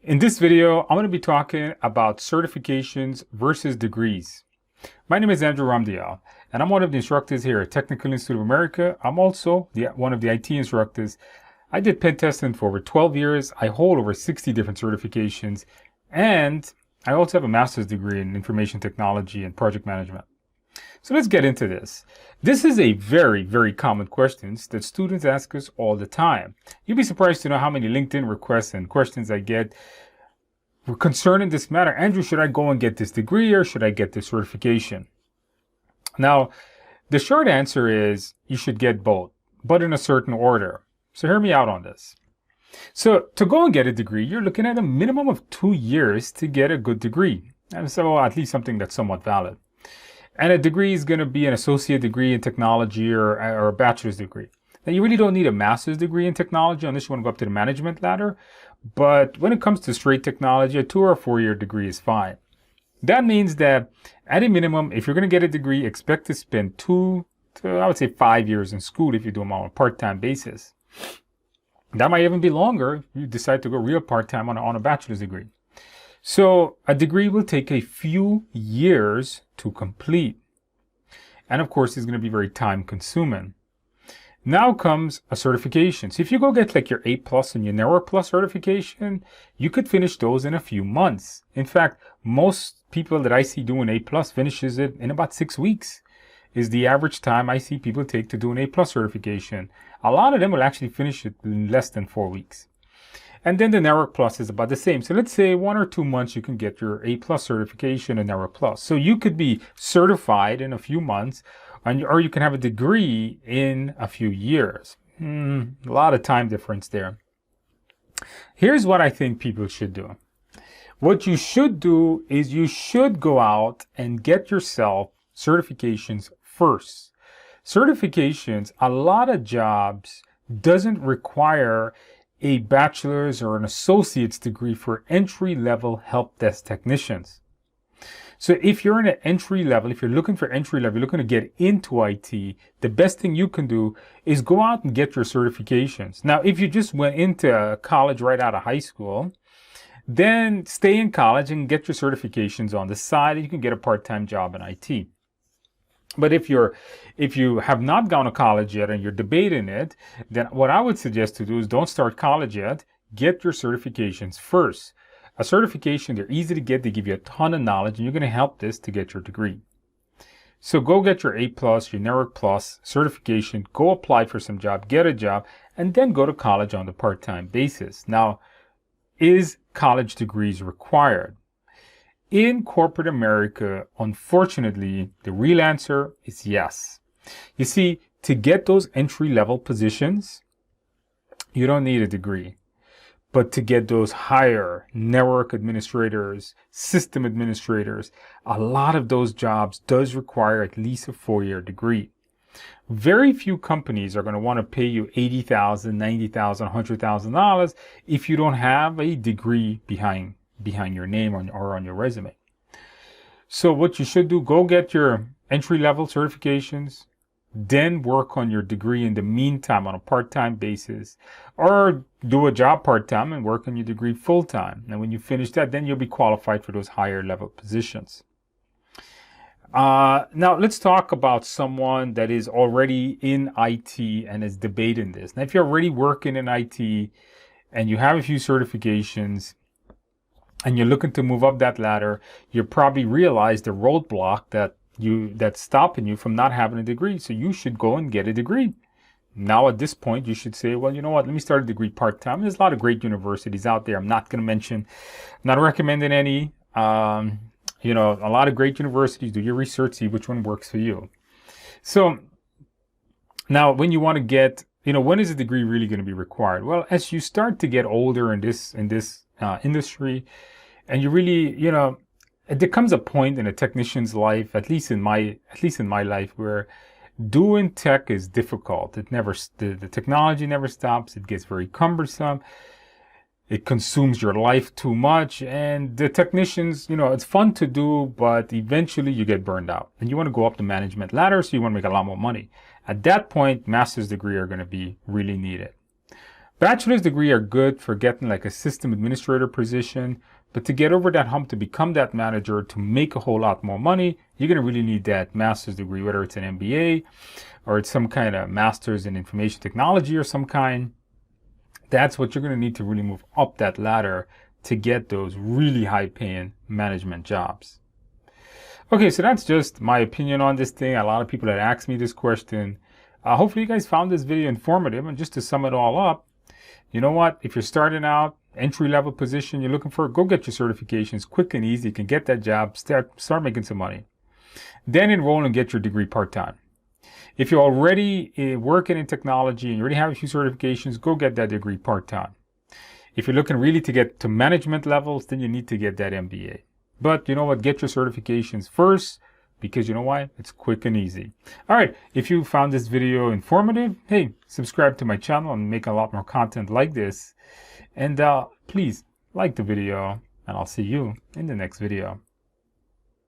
In this video, I'm going to be talking about certifications versus degrees. My name is Andrew Ramdial, and I'm one of the instructors here at Technical Institute of America. I'm also one of the IT instructors. I did pen testing for over 12 years. I hold over 60 different certifications, and I also have a master's degree in information technology and project management. So let's get into this. This is a very, very common question that students ask us all the time. You'd be surprised to know how many LinkedIn requests and questions I get concerning this matter. Andrew, should I go and get this degree or should I get this certification? Now, the short answer is you should get both, but in a certain order. So hear me out on this. So to go and get a degree, you're looking at a minimum of 2 years to get a good degree. And so at least something that's somewhat valid. And a degree is going to be an associate degree in technology or a bachelor's degree. Now, you really don't need a master's degree in technology unless you want to go up to the management ladder. But when it comes to straight technology, a 2 or 4 year degree is fine. That means that at a minimum, if you're going to get a degree, expect to spend 2 to, I would say, 5 years in school if you do them on a part-time basis. That might even be longer if you decide to go real part-time on a bachelor's degree. So a degree will take a few years to complete. And of course, it's going to be very time consuming. Now comes a certification. So if you go get like your A+ and your Network Plus certification, you could finish those in a few months. In fact, most people that I see doing A+ finishes it in about 6 weeks is the average time I see people take to do an A+ certification. A lot of them will actually finish it in less than 4 weeks. And then the Network Plus is about the same. So let's say 1 or 2 months you can get your A+ certification in Network Plus. So you could be certified in a few months, or you can have a degree in a few years. A lot of time difference there. Here's what I think people should do. What you should do is you should go out and get yourself certifications first. Certifications, a lot of jobs doesn't require a bachelor's or an associate's degree for entry-level help desk technicians. So if you're in an entry level, if you're looking for entry level, you're looking to get into IT, the best thing you can do is go out and get your certifications. Now, if you just went into college right out of high school, then stay in college and get your certifications on the side, and you can get a part-time job in IT. But if you have not gone to college yet and you're debating it, then what I would suggest to do is don't start college yet. Get your certifications first. A certification, they're easy to get. They give you a ton of knowledge, and you're going to help this to get your degree. So go get your A+, your Network Plus certification. Go apply for some job, get a job, and then go to college on the part-time basis. Now, is college degrees required? In corporate America, unfortunately, the real answer is yes. You see, to get those entry-level positions, you don't need a degree. But to get those higher network administrators, system administrators, a lot of those jobs does require at least a 4-year degree. Very few companies are going to want to pay you $80,000, $90,000, $100,000 if you don't have a degree behind your name or on your resume. So what you should do, go get your entry-level certifications, then work on your degree in the meantime on a part-time basis, or do a job part-time and work on your degree full-time. And when you finish that, then you'll be qualified for those higher level positions. Now let's talk about someone that is already in IT and is debating this. Now, if you're already working in IT and you have a few certifications, and you're looking to move up that ladder, you probably realize the roadblock that's stopping you from not having a degree. So you should go and get a degree. Now at this point, you should say, well, you know what, let me start a degree part-time. There's a lot of great universities out there. I'm not going to mention, I'm not recommending any, a lot of great universities. Do your research, see which one works for you. So now when you want to get, when is a degree really going to be required? Well, as you start to get older in this industry, and you really, there comes a point in a technician's life, at least in my life, where doing tech is difficult. The technology never stops. It gets very cumbersome. It consumes your life too much, and the technicians, it's fun to do, but eventually you get burned out, and you want to go up the management ladder, so you want to make a lot more money. At that point, master's degree are going to be really needed. Bachelor's degree are good for getting like a system administrator position, but to get over that hump to become that manager, to make a whole lot more money, you're going to really need that master's degree, whether it's an MBA or it's some kind of master's in information technology or some kind. That's what you're going to need to really move up that ladder to get those really high paying management jobs. Okay, so that's just my opinion on this thing. A lot of people that ask me this question. Hopefully you guys found this video informative, and just to sum it all up, you know what? If you're starting out, entry-level position you're looking for, go get your certifications quick and easy. You can get that job, start making some money. Then enroll and get your degree part-time. If you're already working in technology and you already have a few certifications, go get that degree part-time. If you're looking really to get to management levels, then you need to get that MBA. But you know what? Get your certifications first, because you know why? It's quick and easy. All right. If you found this video informative, hey, subscribe to my channel. I'm making a lot more content like this. And please like the video, and I'll see you in the next video.